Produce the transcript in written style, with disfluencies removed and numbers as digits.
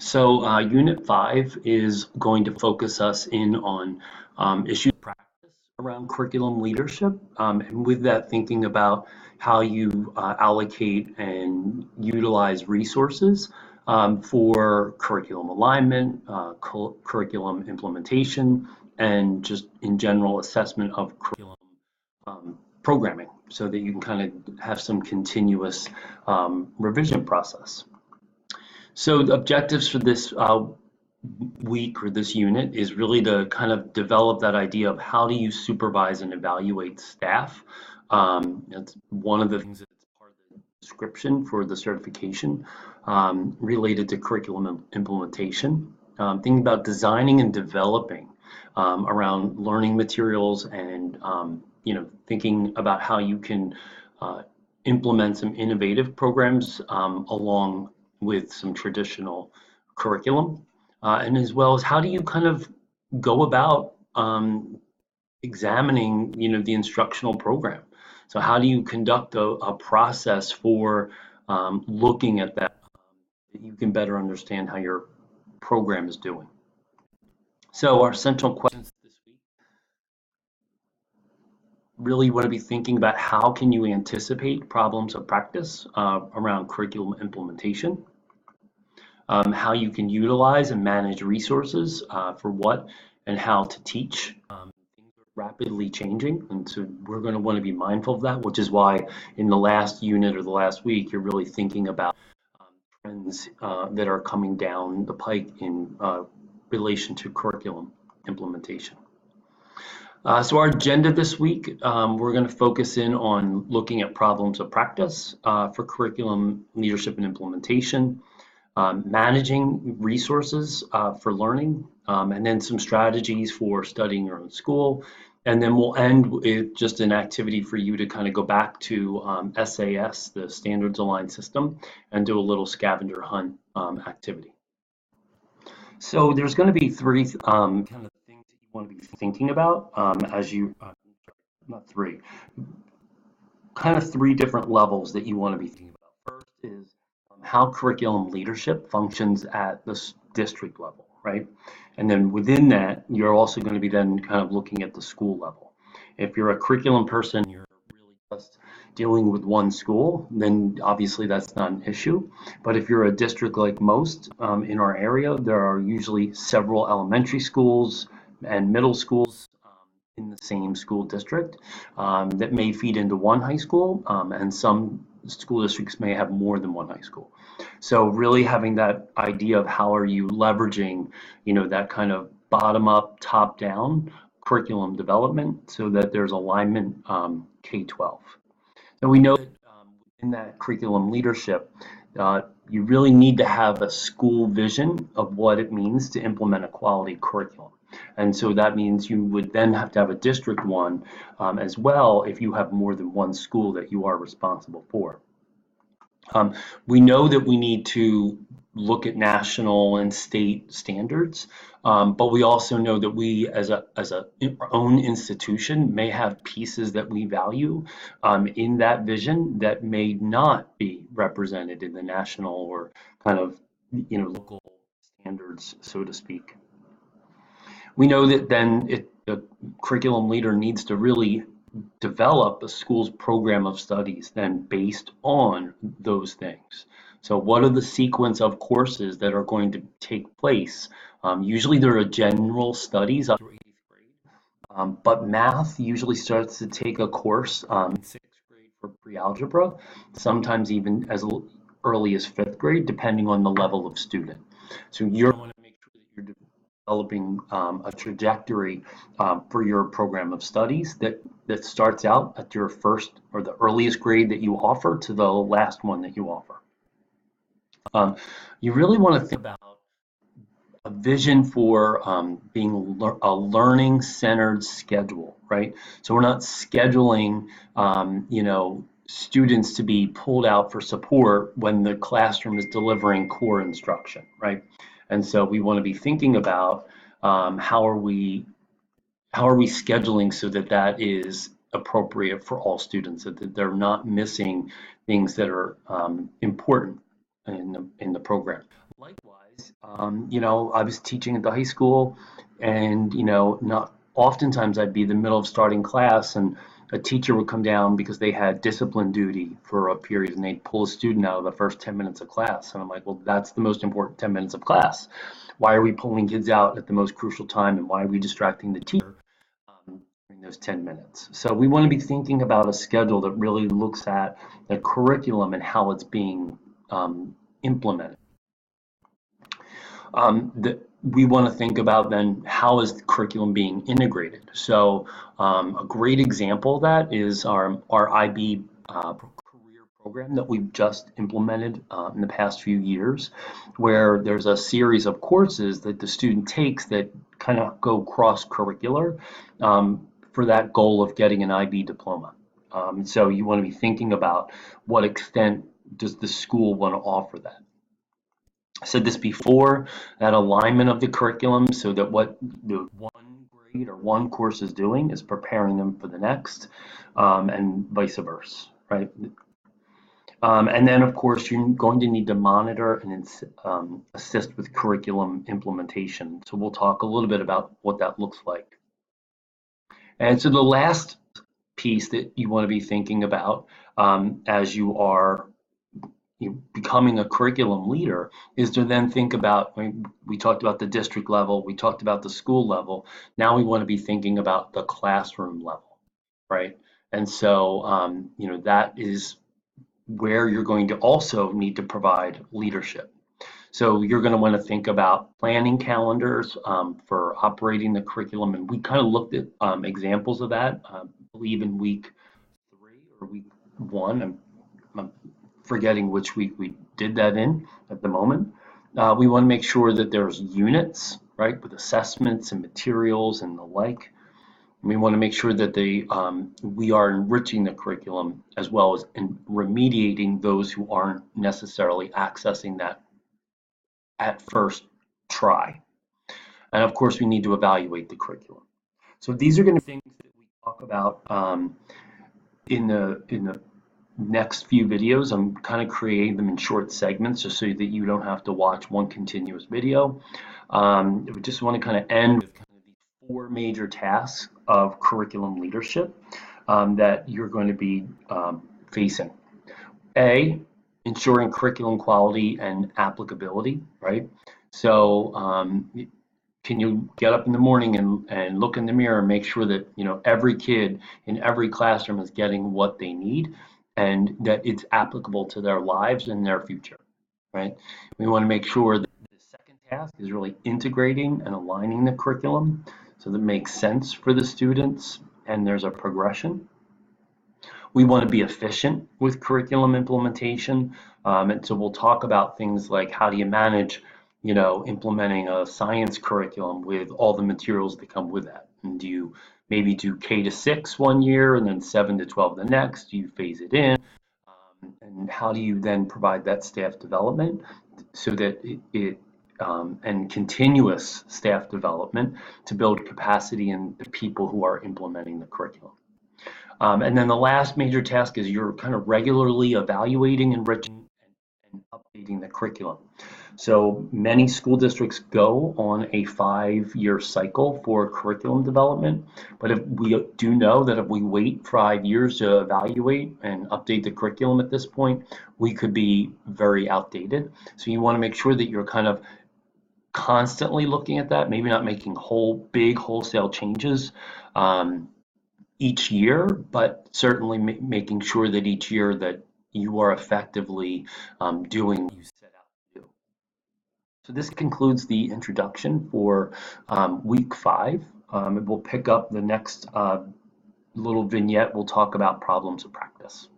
Unit 5 is going to focus us in on issues of practice around curriculum leadership, and with that, thinking about how you allocate and utilize resources for curriculum alignment, curriculum implementation, and just in general assessment of curriculum programming so that you can kind of have some continuous revision process. So the objectives for this week or this unit is really to kind of develop that idea of how do you supervise and evaluate staff. That's one of the things that's part of the description for the certification related to curriculum implementation. Thinking about designing and developing around learning materials and thinking about how you can implement some innovative programs along with some traditional curriculum, and as well as how do you kind of go about examining, the instructional program. So how do you conduct a process for looking at that you can better understand how your program is doing. So our central questions this week really want to be thinking about how can you anticipate problems of practice around curriculum implementation, how you can utilize and manage resources for what and how to teach. Things are rapidly changing, and so we're going to want to be mindful of that, which is why in the last unit or the last week, you're really thinking about trends that are coming down the pike in relation to curriculum implementation. So our agenda this week, we're going to focus in on looking at problems of practice for curriculum leadership and implementation, managing resources for learning, and then some strategies for studying your own school. And then we'll end with just an activity for you to kind of go back to SAS, the Standards Aligned System, and do a little scavenger hunt activity. So there's going to be three kind of things that you want to be thinking about as you, not three, kind of three different levels that you want to be thinking about. First is how curriculum leadership functions at the district level, right? And then within that, you're also going to be then kind of looking at the school level. If you're a curriculum person, you're really just dealing with one school, then obviously that's not an issue. But if you're a district like most in our area, there are usually several elementary schools and middle schools in the same school district that may feed into one high school, and some school districts may have more than one high school. So really having that idea of how are you leveraging, that kind of bottom up, top down curriculum development so that there's alignment K-12. And we know that in that curriculum leadership, you really need to have a school vision of what it means to implement a quality curriculum. And so that means you would then have to have a district one as well if you have more than one school that you are responsible for. We know that we need to look at national and state standards, but we also know that we as our own institution may have pieces that we value in that vision that may not be represented in the national or kind of local standards, so to speak. We know that then the curriculum leader needs to really develop a school's program of studies then based on those things. So what are the sequence of courses that are going to take place? Usually there are general studies up through 8th grade, but math usually starts to take a course in 6th grade for pre-algebra, sometimes even as early as 5th grade, depending on the level of student. So you're going to make sure that you're developing a trajectory for your program of studies that starts out at your first or the earliest grade that you offer to the last one that you offer. You really want to think about a vision for being a learning-centered schedule, right? So we're not scheduling, students to be pulled out for support when the classroom is delivering core instruction, right? And so we want to be thinking about how are we scheduling so that that is appropriate for all students, so that they're not missing things that are important in the program. Likewise, I was teaching at the high school, and not oftentimes I'd be in the middle of starting class, and a teacher would come down because they had discipline duty for a period, and they'd pull a student out of the first 10 minutes of class. And I'm like, well, that's the most important 10 minutes of class. Why are we pulling kids out at the most crucial time, and why are we distracting the teacher during those 10 minutes? So we want to be thinking about a schedule that really looks at the curriculum and how it's being implemented. We want to think about then how is the curriculum being integrated. So a great example of that is our IB career program that we've just implemented in the past few years, where there's a series of courses that the student takes that kind of go cross-curricular for that goal of getting an IB diploma. So you want to be thinking about what extent does the school want to offer that. I said this before, that alignment of the curriculum so that what the one grade or one course is doing is preparing them for the next, and vice versa, right? And then, of course, you're going to need to monitor and assist with curriculum implementation. So we'll talk a little bit about what that looks like. And so the last piece that you want to be thinking about as you are becoming a curriculum leader is to then think about, we talked about the district level, we talked about the school level, now we want to be thinking about the classroom level, right? And so, that is where you're going to also need to provide leadership. So you're going to want to think about planning calendars for operating the curriculum, and we kind of looked at examples of that, I believe in week 3 or week 1. I'm forgetting which week we did that in at the moment. We want to make sure that there's units, right, with assessments and materials and the like. We want to make sure that we are enriching the curriculum as well as remediating those who aren't necessarily accessing that at first try. And of course, we need to evaluate the curriculum. So these are going to be things that we talk about in the next few videos. I'm kind of creating them in short segments just so that you don't have to watch one continuous video. We just want to kind of end with kind of these 4 major tasks of curriculum leadership that you're going to be facing. A, ensuring curriculum quality and applicability, right? So can you get up in the morning and look in the mirror and make sure that every kid in every classroom is getting what they need and that it's applicable to their lives and their future, right? We want to make sure that the second task is really integrating and aligning the curriculum so that it makes sense for the students and there's a progression. We want to be efficient with curriculum implementation, and so we'll talk about things like how do you manage implementing a science curriculum with all the materials that come with that. And do you maybe do K to 6 one year and then 7 to 12 the next? Do you phase it in? And how do you then provide that staff development so that and continuous staff development to build capacity in the people who are implementing the curriculum? And then the last major task is you're kind of regularly evaluating, enriching, and updating the curriculum. So many school districts go on a 5-year cycle for curriculum development, but if we do know that if we wait 5 years to evaluate and update the curriculum at this point, we could be very outdated. So you want to make sure that you're kind of constantly looking at that, maybe not making big wholesale changes each year, but certainly making sure that each year that you are effectively doing what you set out to do. So this concludes the introduction for week 5. We'll pick up the next little vignette. We'll talk about problems of practice.